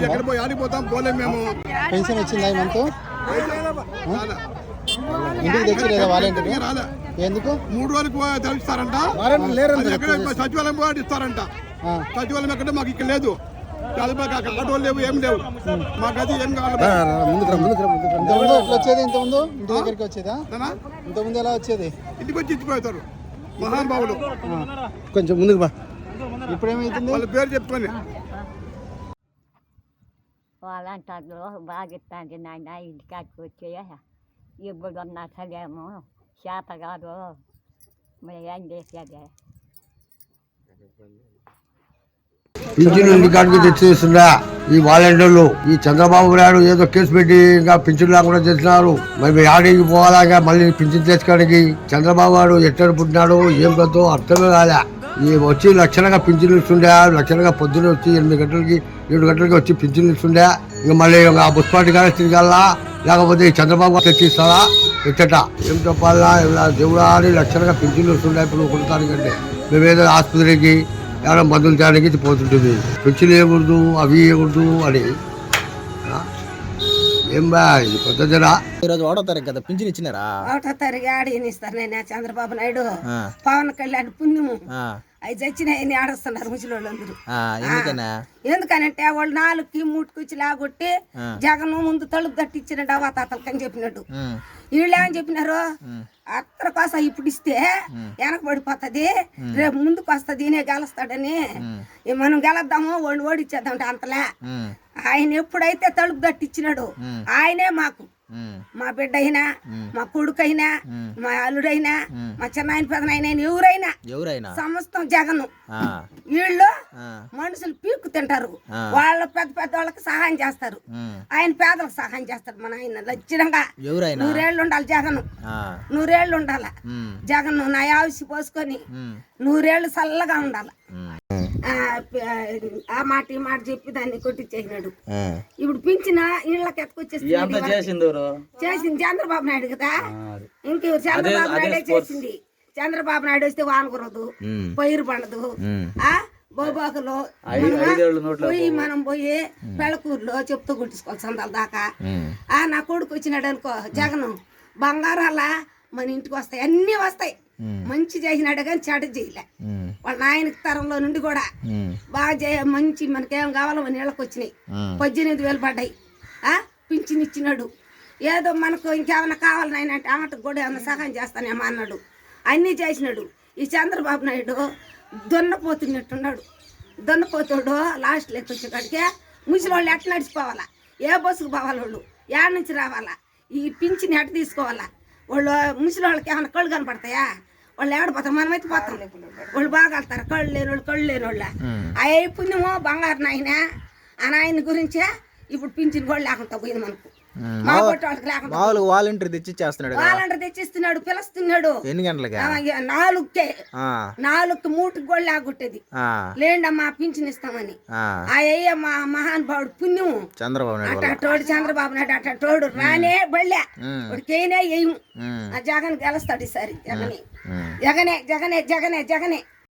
ఎక్కడ పోయి ఆడిపోతాం, పోలేం మేము. పెన్షన్ వచ్చిందా ఈ మంత్? ఇంటికి తెచ్చి లేదా వాలంటీర్ రాలే. ఎందుకు? 3 రోజులకు తెలుస్తారంట, సచివాలయం పోయి ఇస్తారంట. సచివాలయం ఎక్కడ మాకు ఇక్కడ లేదు, ఆటోలు లేవు, ఏం లేవు. మాకు అది ఏం కావాలి? ఇంతకుముందు ఎట్లా వచ్చేది? ఇంతకుముందు ఇంటి దగ్గరికి వచ్చేదా? ఇంతకుముందు ఎలా వచ్చేది? ఇంటికి వచ్చి ఇచ్చిపోతారు మహానుభావులు. కొంచెం ముందుకు బా. ఇప్పుడు ఏమైతుంది? వాళ్ళ పేరు చెప్పుకొని వాళ్ళంటారు బాగా ఇస్తాంది నాయన, ఇంటికాడికి వచ్చేయ ఇప్పుడు ఉన్న అసలేమో చేత కాదు, మరి ఏం చేసేది? పింఛన్లు ఇంటికాడికి తెచ్చేస్తుందా ఈ వాలంటీర్లు? ఈ చంద్రబాబు నాయుడు ఏదో కేసు పెట్టి ఇంకా పింఛన్ లేకుండా చేస్తున్నారు. మరి ఆడికి పోవాలా మళ్ళీ పింఛన్ తెచ్చుకోవడానికి? చంద్రబాబు నాయుడు ఎక్కడ పుట్టినాడు, ఏం కదో అర్థమే కాలే. ఈ వచ్చి లక్షణంగా పింఛన్లు ఇస్తుండే, లక్షణంగా పొద్దున్న వచ్చి 8 గంటలకి 7 గంటలకి వచ్చి పింఛన్లు ఇస్తుండే. ఇంకా మళ్ళీ ఆ బుస్పాటి కానీ తిరగాలా, లేకపోతే ఈ చంద్రబాబు తెచ్చిస్తారా ఎచ్చట? ఏం చెప్పాలా? దేవుడా అని లక్షణంగా పింఛన్లు ఇస్తుండే. ఇప్పుడు కొడతానికంటే మేమేదో ఆసుపత్రికి ఎవరైనా మందులు తేడానికి పోతుంటుంది, పింఛన్లు వేయకూడదు, అవి వేయకూడదు అని. ఏం బా ఇది పద్ధతిరా? ఈరోజు 1వ తారీఖు కదా, పింఛన్ ఇచ్చినారా? 1వ తారీఖు ఆడిస్తారు నేను చంద్రబాబు నాయుడు పవన్ కళ్యాణ్ పుణ్యము అవి చచ్చినాయని ఆడస్తున్నారు ముసలోళ్ళందరూ. ఎందుకనంటే వాళ్ళు 4కి 3కి లాగొట్టి జగన్ ముందు తలుపు తట్టించినట్టు అవాతాతలకి అని చెప్పినట్టు. వీళ్ళు ఏమని చెప్పినారు, అత్తర కోసం ఇప్పుడు ఇస్తే వెనకబడిపోతుంది, రేపు ముందుకు వస్తుంది, ఈయనే గెలుస్తాడని. మనం గెలద్దాము, వాళ్ళు ఓడిచ్చేద్దాం అంతలే. ఆయన ఎప్పుడైతే తలుపు తట్టించినాడు ఆయనే మాకు, మా బిడ్డ అయినా, మా కొడుకు అయినా, మా అల్లుడైనా, మా చిన్నాయన పెదనాయన ఎవరైనా సమస్తం జగన్. వీళ్ళు మనుషులు పీక్కు తింటారు, వాళ్ళ పెద్ద పెద్ద వాళ్ళకి సహాయం చేస్తారు, ఆయన పేదలకు సహాయం చేస్తాడు. మన ఆయన లక్షణంగా 100 ఏళ్ళు ఉండాలి జగన్, 100 ఏళ్ళు ఉండాల జగన్. నా ఆవిసి పోసుకొని 100 ఏళ్ళు చల్లగా ఉండాలి. ఆ మాట ఈ మాట చెప్పి దాన్ని కొట్టించేసినాడు. ఇప్పుడు పింఛన ఇళ్ళకి ఎత్తుకొచ్చేసింది చంద్రబాబు నాయుడు కదా. ఇంకెవరు? చంద్రబాబు నాయుడే చేసింది. చంద్రబాబు నాయుడు వస్తే వాన కురదు, పైరు పండదు. బోబాకులో మనం పోయి పెళ్ళకూరులో చెప్తూ కొట్టించుకోవాలి సందాల దాకా. నా కొడుకు వచ్చినాడు అనుకో జగన్, బంగారాల మన ఇంటికి వస్తాయి, అన్ని వస్తాయి. మంచి చేసినాడు కానీ చెడు చేయలే. వాళ్ళ నాయనకి తరంలో నుండి కూడా బాగా మంచి మనకేం కావాలో మన ఇళ్ళకి వచ్చినాయి. 18,000 పడ్డాయి. పింఛన్ ఇచ్చినాడు. ఏదో మనకు ఇంకేమైనా కావాలి నాయన అంటే ఆమెకు కూడా ఏమైనా సహాయం చేస్తానేమో అన్నాడు. అన్నీ చేసినాడు. ఈ చంద్రబాబు నాయుడు దున్నపోతున్నట్టున్నాడు. దున్నపోతాడు లాస్ట్ లెక్క వచ్చేకాడికే ముసలి వాళ్ళు ఎట్లా నడిచిపోవాలా, ఏ బస్సుకు పోవాలి, వాళ్ళు ఏడ నుంచి రావాలా, ఈ పింఛన్ ఎట్ట తీసుకోవాలా, వాళ్ళు ముసలి వాళ్ళకి ఏమైనా కళ్ళు కనపడతాయా, వాళ్ళు ఏడపోతారు, మనమైతే పోతాం. వాళ్ళు బాగా వెళ్తారు, కళ్ళు లేని వాళ్ళ. అయ్యే పుణ్యమో బంగారు నాయన, ఆ నాయన గురించే ఇప్పుడు పింఛన్ కూడా లేకుండా పోయింది మనకు. వాలంటీర్ తెచ్చిస్తున్నాడు, పిలుస్తున్నాడు. ఎన్ని గంటలకి? 4కే 4కి 3కి కూడా లాగొట్టేది లేండమ్మా పింఛన్ ఇస్తామని. అయ్య మా మహానుభావుడు పుణ్యము అట్టోడు చంద్రబాబు నాయుడు అట్టోడు రానే బళ్ళే వాడికేనే వేయము. ఆ జగన్ గెలుస్తాడు ఈసారి. జగనే జగనే జగనే జగనే జగనే